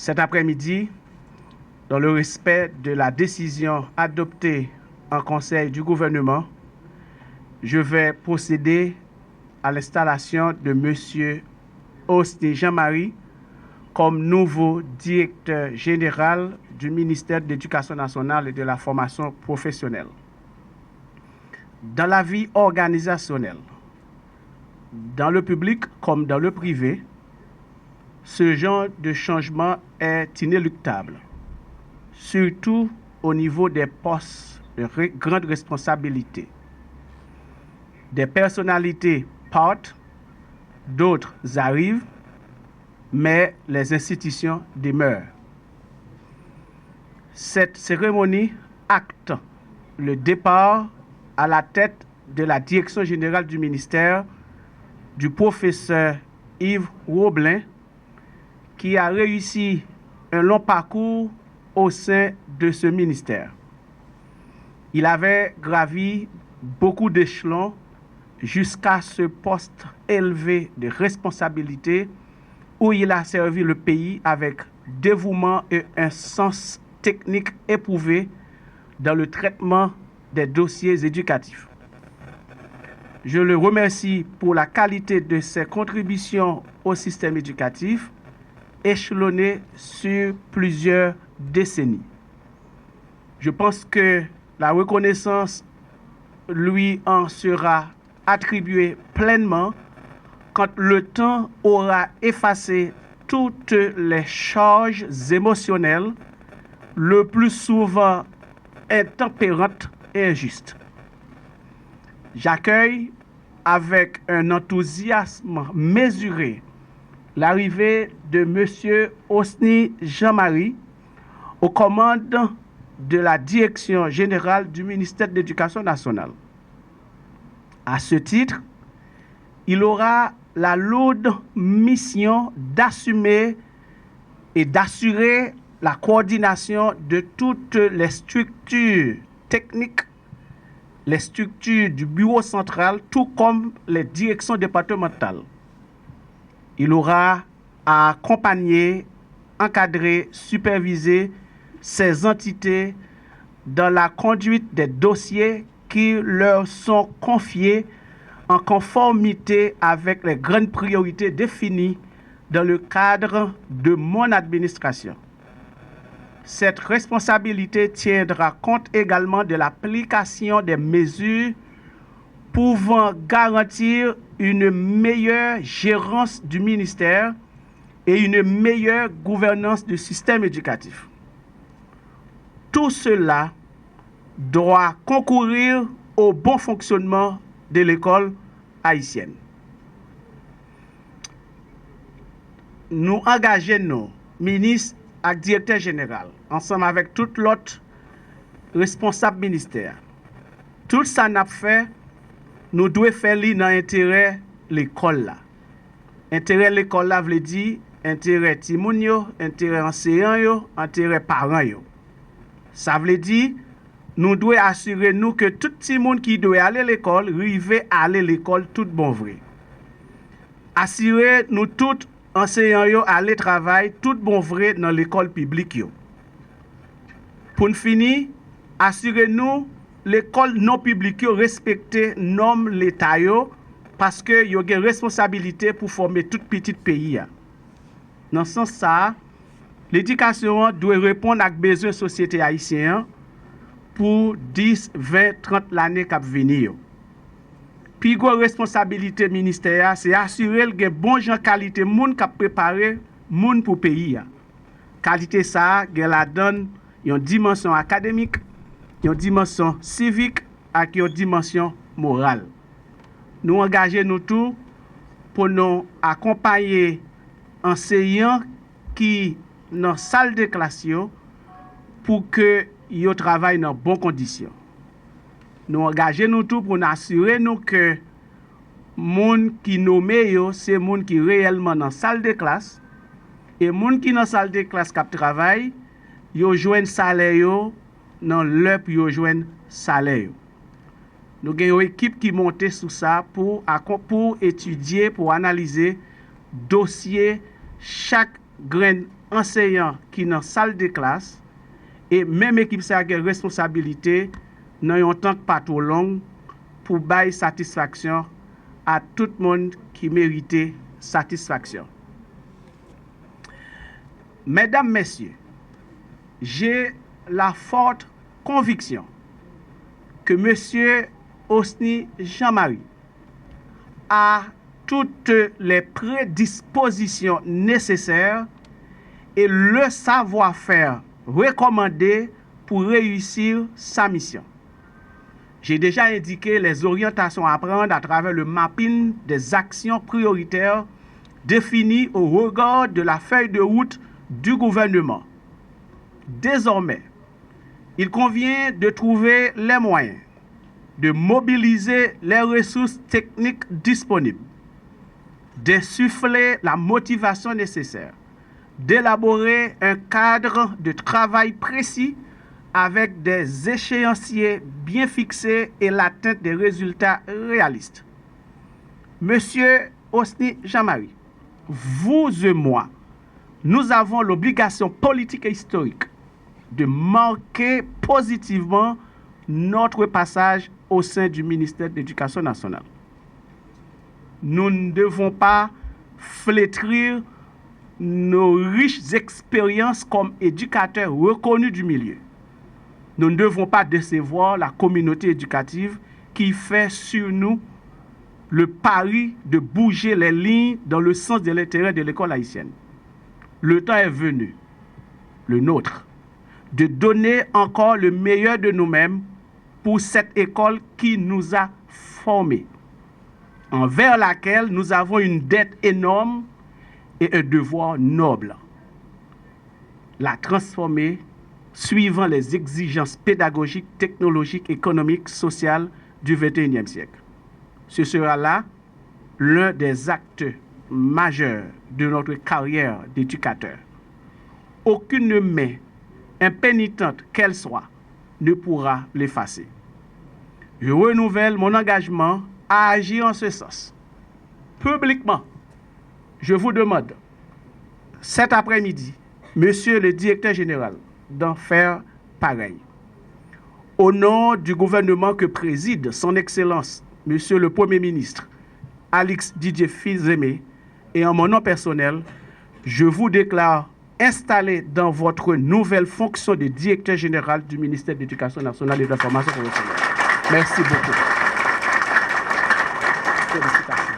Cet après-midi, dans le respect de la décision adoptée en Conseil du gouvernement, je vais procéder à l'installation de M. Osni Jean-Marie comme nouveau directeur général du ministère de l'Éducation nationale et de la formation professionnelle. Dans la vie organisationnelle, dans le public comme dans le privé, ce genre de changement est inéluctable, surtout au niveau des postes de grande responsabilité. Des personnalités partent, d'autres arrivent, mais les institutions demeurent. Cette cérémonie acte le départ à la tête de la direction générale du ministère du professeur Yves Roblin, qui a réussi un long parcours au sein de ce ministère. Il avait gravi beaucoup d'échelons jusqu'à ce poste élevé de responsabilité où il a servi le pays avec dévouement et un sens technique éprouvé dans le traitement des dossiers éducatifs. Je le remercie pour la qualité de ses contributions au système éducatif, échelonné sur plusieurs décennies. Je pense que la reconnaissance lui en sera attribuée pleinement quand le temps aura effacé toutes les charges émotionnelles, le plus souvent intempérantes et injustes. J'accueille avec un enthousiasme mesuré l'arrivée de M. Osni Jean-Marie aux commandes de la Direction générale du ministère de l'Éducation nationale. À ce titre, il aura la lourde mission d'assumer et d'assurer la coordination de toutes les structures techniques, les structures du bureau central, tout comme les directions départementales. Il aura à accompagner, encadrer, superviser ces entités dans la conduite des dossiers qui leur sont confiés en conformité avec les grandes priorités définies dans le cadre de mon administration. Cette responsabilité tiendra compte également de l'application des mesures pouvant garantir une meilleure gérance du ministère et une meilleure gouvernance du système éducatif. Tout cela doit concourir au bon fonctionnement de l'école haïtienne. Nous engageons, ministres et directeurs généraux, ensemble avec tout l'autre responsable ministère. Tout ça n'a fait, nous devons faire dans l'intérêt de l'école là. Intérêt de l'école là veut dire intérêt timoun yo, intérêt enseignant yo, intérêt parents yo. Ça veut dire nous devons assurer nous que tout le monde qui doit aller à l'école, arrive à aller à l'école tout bon vrai. Assurer nous tous enseignants yo aller travailler tout bon vrai dans l'école publique yo. Pour nous finir, assurer nous l'école non publique yo respecter normes l'état yo parce que yo gen responsabilité pour former tout petit pays ya. Dans ce sens ça, l'éducation doit répondre aux besoins de la société haïtienne pour 10, 20, 30 l'année qui venir. Puis la responsabilité ministère, c'est assurer qu'il y a bon gens qualité moun qui préparer moun pour pays. Qualité ça, il la donne une dimension académique, une dimension civique et une dimension morale. Nous engageons nous tous pour nous accompagner enseignants qui dans salle de classe pour que ils travaillent dans bonnes conditions. Nous engageons nous tout pour nous assurer nous que moun qui nommé c'est moun qui réellement dans salle de classe et moun qui dans salle de classe qui travaille, yo joine salaire yo dans l'heure yo joine salaire. Nous avons une équipe qui monte sur ça pour étudier, pour analyser dossier chaque grain enseignant qui dans salle de classe et même équipe ça a responsabilité dans un temps pas trop long pour bailler satisfaction à tout le monde qui méritait satisfaction. Mesdames, Messieurs, j'ai la forte conviction que M. Osni Jean-Marie a toutes les prédispositions nécessaires et le savoir-faire recommandé pour réussir sa mission. J'ai déjà indiqué les orientations à prendre à travers le mapping des actions prioritaires définies au regard de la feuille de route du gouvernement. Désormais, il convient de trouver les moyens de mobiliser les ressources techniques disponibles, d'insuffler la motivation nécessaire, d'élaborer un cadre de travail précis avec des échéanciers bien fixés et l'atteinte des résultats réalistes. Monsieur Osni Jean-Marie, vous et moi, nous avons l'obligation politique et historique de marquer positivement notre passage au sein du ministère de l'Éducation nationale. Nous ne devons pas flétrir nos riches expériences comme éducateurs reconnus du milieu. Nous ne devons pas décevoir la communauté éducative qui fait sur nous le pari de bouger les lignes dans le sens de l'intérêt de l'école haïtienne. Le temps est venu, le nôtre, de donner encore le meilleur de nous-mêmes pour cette école qui nous a formés, envers laquelle nous avons une dette énorme et un devoir noble. La transformer suivant les exigences pédagogiques, technologiques, économiques, sociales du XXIe siècle. Ce sera là l'un des actes majeurs de notre carrière d'éducateur. Aucune main, impénitente qu'elle soit, ne pourra l'effacer. Je renouvelle mon engagement à agir en ce sens. Publiquement, je vous demande, cet après-midi, Monsieur le Directeur général, d'en faire pareil. Au nom du gouvernement que préside son Excellence, Monsieur le Premier ministre, Alix Didier Fils-Aimé, et en mon nom personnel, je vous déclare installé dans votre nouvelle fonction de directeur général du ministère de l'Éducation nationale et de la formation professionnelle. Merci beaucoup. Félicitations.